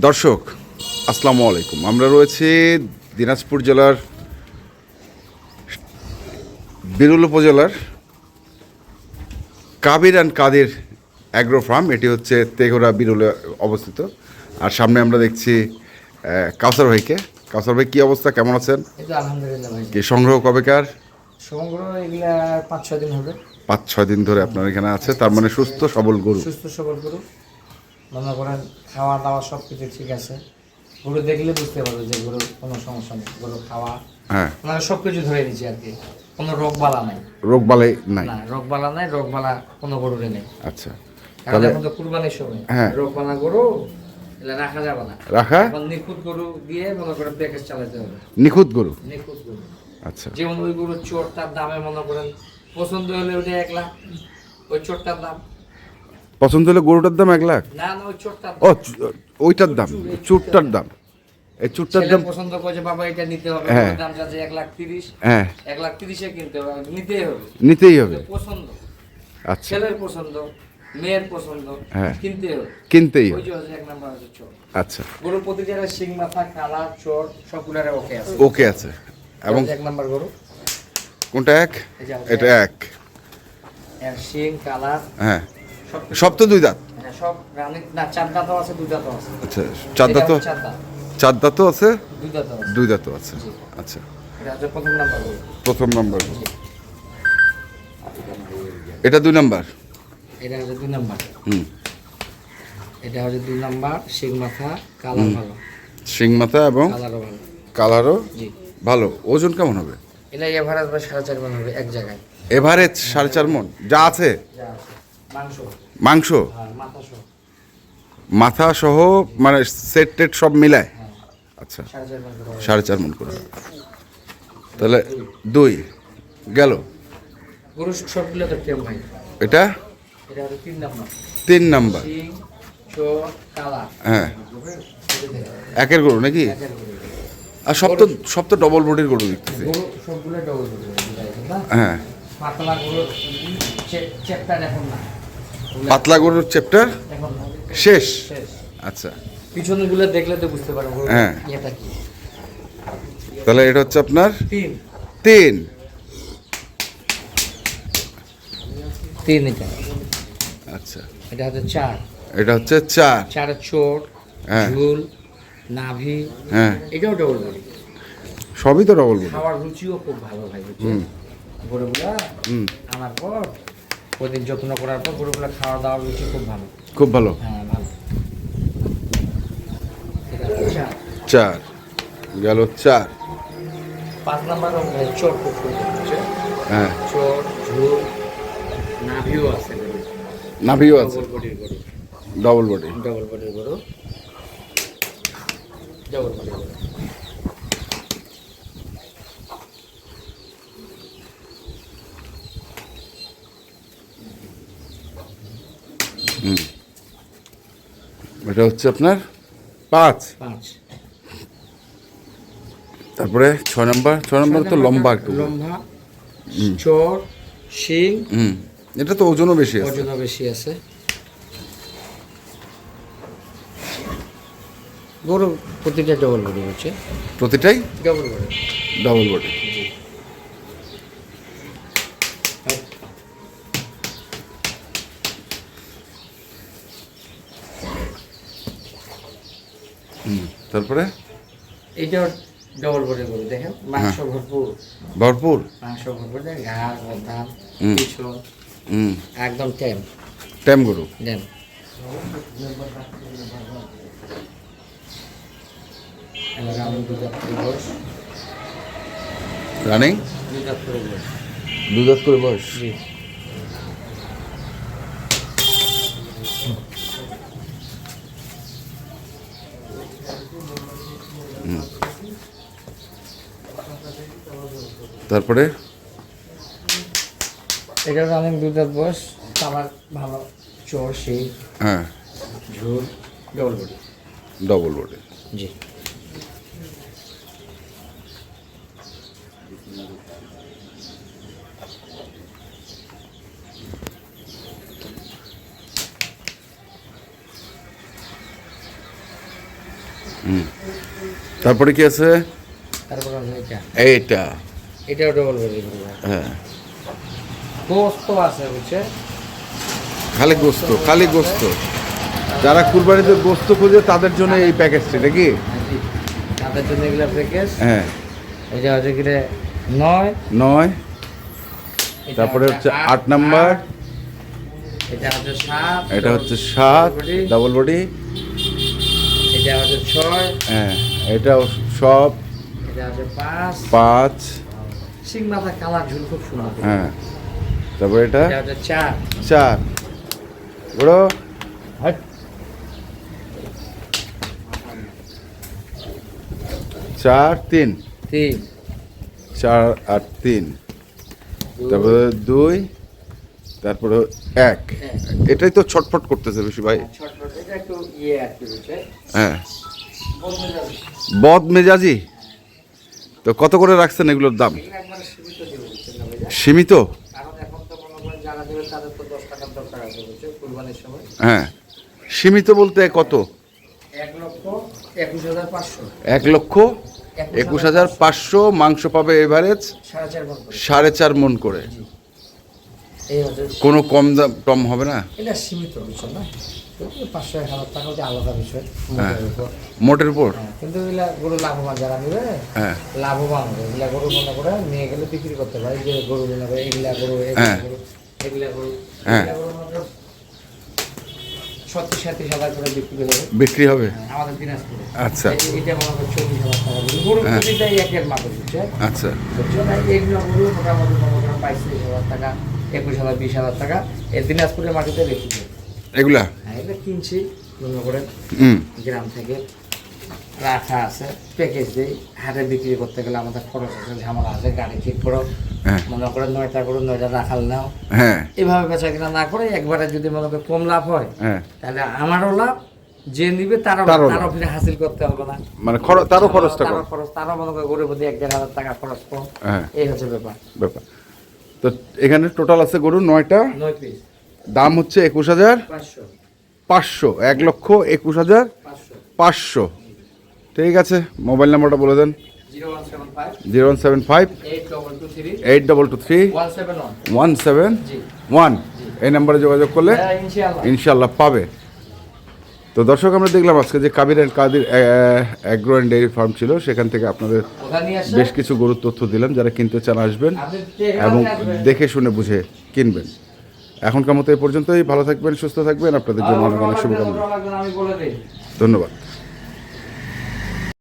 দর্শক আসসালামু আলাইকুম। আমরা রয়েছি দিনাজপুর জেলার বিরল উপজেলার Kabir and Kader agro farm. এটি হচ্ছে তেঘরা বিরলে অবস্থিত। আর সামনে আমরা দেখছি কাউসার ভাইকে। কাউসার ভাই, কী অবস্থা, কেমন আছেন? এই তো আলহামদুলিল্লাহ ভাই। কি সংগ্রহ কবেকার? সংগ্রহ এগুলা 5-6 দিন হবে। 5-6 দিন ধরে আপনার এখানে আছে, তার মানে সুস্থ সবল গরু। সুস্থ সবল গরু, মনে করেন খাওয়া দাওয়া সব কিছু ঠিক আছে। গরু দেখলে বুঝতে পারবে যে গরুর কোনো সমস্যা নেই। গরু খাওয়া, হ্যাঁ, মানে সব কিছু ধরে দিচ্ছি আর কি। কোনো রোগ বালা নাই, রোগ বালাই নাই। না রোগ বালা নাই, রোগ বালা কোনো গরুরে নেই। আচ্ছা, কারণ তাহলে এখন তো কুরবানির সময়, হ্যাঁ, রোগ বালা গরু এগুলা রাখা যাবে না। রাখা এখন নিখুঁত গরু দিয়ে মনে করেন প্যাকেজ চালাতে হবে। নিখুঁত গরু। নিখুঁত গরু, আচ্ছা, যেমন ওই গরুর চোরটার দামে মনে করেন পছন্দ হলে ওটা 1 লাখ, ওই চোরটার দাম। পছন্দ হলে গরুটার দাম 1 লাখ? না না, ওই চোরটার ও, ওইটার দাম, চুটটার দাম। এই চুটটার দাম পছন্দ করে যে বাবা এটা নিতে হবে, হ্যাঁ, ওর দাম যাচ্ছে 1,30,000। হ্যাঁ, 1,30,000 কিনতে হবে, নিতেই হবে, নিতেই হবে। পছন্দ, আচ্ছা, ছেলের পছন্দ, মেয়ের পছন্দ, হ্যাঁ, কিনতে হবে, কিনতেই ওই হবে। যে হচ্ছে 1 নাম্বার হচ্ছে চোর। আচ্ছা, গরুর প্রতিটা সিং মাথা কালা চোর সবগুলারে ওকে আছে। ওকে আছে। এবং 1 নাম্বার গরু কোনটা এক? এই যে এটা এক। এর সিং কালা, হ্যাঁ, সব সব তো 2 দাঁত। হ্যাঁ, সব রানিং না, 4 দাঁতও আছে, 2 দাঁতও আছে। আচ্ছা, 4 দাঁতও, 4 দাঁত, 4 দাঁতও আছে, 2 দাঁতও আছে। 2 দাঁতও আছে। আচ্ছা, এটা হচ্ছে 1 নাম্বার গরু। প্রথম নাম্বার। এটা 2 নাম্বার। এটা হচ্ছে 2 নাম্বার। হুম, এটা হচ্ছে 2 নাম্বার, সিং মাথা, কালার ভালো, শিং মাথা এবং কালারও ভালো। কালারও জি, ভালো। ওজন কেমন হবে? এটা এভারেজ বা 4.5 মণ হবে এক জায়গায়। এভারেজ 4.5 মণ যা আছে। যা আছে। মাংস, মাংস হ্যাঁ, মাথা সহ, মাথা সহ, মানে সেট টেট সব মিলায়। হ্যাঁ, আচ্ছা, 4.5 মণ করে হবে। 4.5 মণ করে। তাহলে 2 গেল। গরু সবগুলো তো টেম ভাই। এটা এটা হচ্ছে 3 নাম্বার, 3 নাম্বার। সিং, চোর, কালা। হ্যাঁ, একের গরু নাকি? একের গরু। আর সব তো ডবল বডির গরু দেখতেছি। গরু সবগুলো ডবল গরু না। হ্যাঁ, পাতলা গরু চেপটা দেখুন না। পাতলা গরুর চ্যাপ্টার এখন শেষ। শেষ। আচ্ছা, পিছনগুলো দেখলে তো বুঝতে পারবো গরু হ্যাঁ। এটা কি। তাহলে এটা হচ্ছে আপনার 3 3। এটা। আচ্ছা, এটা হচ্ছে 4। এটা হচ্ছে 4। 4 চোর, হ্যাঁ, ঝুল, নাভি, হ্যাঁ, এটাও ডবল বডি। সবই তো ডবল বডি। খাওয়ার রুচিও খুব ভালো ভাই, বুঝছেন? গরুগুলা আনার পর প্রতিদিন যত্ন করার পর গরুগুলা খাওয়া দাওয়ার রুচি খুব ভালো। খুব ভালো। হ্যাঁ, ভালো। এটা হচ্ছে 4 গেল। 4। 5 নাম্বার চোর খুব সুন্দর হচ্ছে। হ্যাঁ, চোর, ঝুল, নাভিও আছে গরু। নাভিও আছে, ডবল বডির গরু, ডবল বডি। ডবল বডির গরু, ডবল বডির গরু। এটা হচ্ছে আপনার 5। 5। তারপরে 6 নাম্বার। 6 নাম্বার তো লম্বা একটু। লম্বা, চোর, শিং, এটা তো ওজনও বেশি আছে। ওজনও বেশি আছে। গরু প্রতিটা ডবল বডি হচ্ছে। প্রতিটাই ডবল বডি। Double body. তারপরে এইটাও ডবল বডি গরু, দেখেন মাংস ভরপুর, ভরপুর। মাংস ভরপুর, দেখেন ঘাড়, গর্দান, পিছন একদম ট্যাম গরু। দেন। আমি 2 দাঁত করে বয়স, রানিং 2 দাঁত করে বয়স। 2 দাঁত করে বয়স। জি, তারপরে এটা রানিং 2 দাঁত বয়স। আমার ভালো চোর, শিং, হ্যাঁ, ঝোল, ডবল বডি। Double body. জি, তারপরে কি আছে? তারপরে আছে এটা, এইটা। এটাও ডবল বডি গরু ভাই। হ্যাঁ, গোস্ত আছে বুঝছে, খালি গোস্ত, খালি গোস্ত। যারা কুরবানিতে গোস্ত খোঁজে তাদের জন্য এই প্যাকেজটি নাকি? তাদের জন্য এগুলো প্যাকেজ। হ্যাঁ, এটা হচ্ছে কি রে 9, 9, তারপরে হচ্ছে 8 নাম্বার, এটা হচ্ছে 7, এটা হচ্ছে 7 ডাবল বডি, এটা হচ্ছে 6, হ্যাঁ এটাও সব এটা হচ্ছে 5, 5, সিং মাথা কালার ঝুল খুব সুন্দর। হ্যাঁ তারপরে এটা এটা হচ্ছে 4, 4 বড়, হাট 4, 3, 3, 4 আর 3, তারপরে 2, তারপরে 1। এটাই তো ছটফট করতেছে বেশি ভাই। ছোট এটা একটু ইয়ে আর কি বুঝছে, হ্যাঁ, বলতে যাবে বদ মেজাজি। তো কত করে রাখছেন এগুলোর দাম? এগুলো একবারে সীমিত দিব বুঝছেন না ভাইয়া, সীমিত? কারণ এখন তো মনে করেন যারা দেবে তাদের তো 10 টাকার দরকার আছে বুঝছে কুরবানির সময়। হ্যাঁ, সীমিত বলতে কত? 1,21,500, 1,21,500 মাংস পাবে এভারেজ 4.5 মণ করে। 4.5 মণ করে। এই হচ্ছে কোনো কম দাম টম হবে না? এটা সীমিত বুঝছেন না, 500-1,000 টাকা হচ্ছে আলাদা বিষয় হ্যাঁ। মোটের উপর। মোটের উপর? হ্যাঁ, কিন্তু এগুলা গরু লাভবান যারা নেবে হ্যাঁ, লাভবান হবে। এগুলা গরু মনে করে নিয়ে গেলে বিক্রি করতে পারে, যে গরু মনে করে এগুলা গরু হ্যাঁ। এগুলা গরু হ্যাঁ। এগুলা গরু মাত্র 37-37 হাজার করে বিক্রি হবে। বিক্রি হবে? হ্যাঁ, আমাদের দিনাজপুরে। আচ্ছা, এটা মনে করে 40,000 টাকা গরু হ্যাঁ। প্রতিটাই একের মাপে বুঝছে। আচ্ছা, বুঝছেন? আর এগুলো গরু মোটামুটি মনে করেন 22,000 টাকা, 21,000, 20,000 টাকা এই দিনাজপুরের মাটিতে বিক্রি হবে। এগুলা হ্যাঁ, এটা কিনছি মনে করেন হুম, গ্রাম থেকে রাখা আছে, প্যাকেজ দিই। হাটে বিক্রি করতে গেলে আমাদের খরচ আছে, ঝামেলা আছে, গাড়ি ঠিক করো, হ্যাঁ, মনে করে 9টা করে 9টা রাখাল নাও, হ্যাঁ, এভাবে বেচা কিনা না করে একবারে যদি মনে করে কম লাভ হয় হ্যাঁ, তাহলে আমারও লাভ, যে নিবে তারও তারও লাভ। তারও ফিরে হাসিল করতে হবে না, মানে তারও খরচটা কম। তারও মনে করে গরিব প্রতি 1,500 টাকা খরচ কম। হ্যাঁ, এই হচ্ছে ব্যাপার। ব্যাপার। তো এখানে টোটাল আছে গরু 9টা, 9 পিস, দাম হচ্ছে 21,500, 500, 1,21,500। ঠিক আছে, মোবাইল নাম্বারটা বলে দেন। 0175 0175 8223 8223 171। জি 171। এই নাম্বারে যোগাযোগ করলে হ্যাঁ, ইনশাআল্লাহ। ইনশাল্লাহ পাবে। তো দর্শক, আমরা দেখলাম আজকে যে Kabir and Kadir agro and dairy farm ছিল, সেখান থেকে আপনাদের ওখানে নিয়ে আসে বেশ কিছু গরুর তথ্য দিলাম। যারা কিনতে চান আসবেন আপনি দেখে এবং আসবেন। দেখে শুনে বুঝে কিনবেন। এখনকার মতো এই পর্যন্তই। ভালো থাকবেন, সুস্থ থাকবেন। আপনাদের জন্য অনেক অনেক শুভকামনা। আমি বলে দিই। ধন্যবাদ।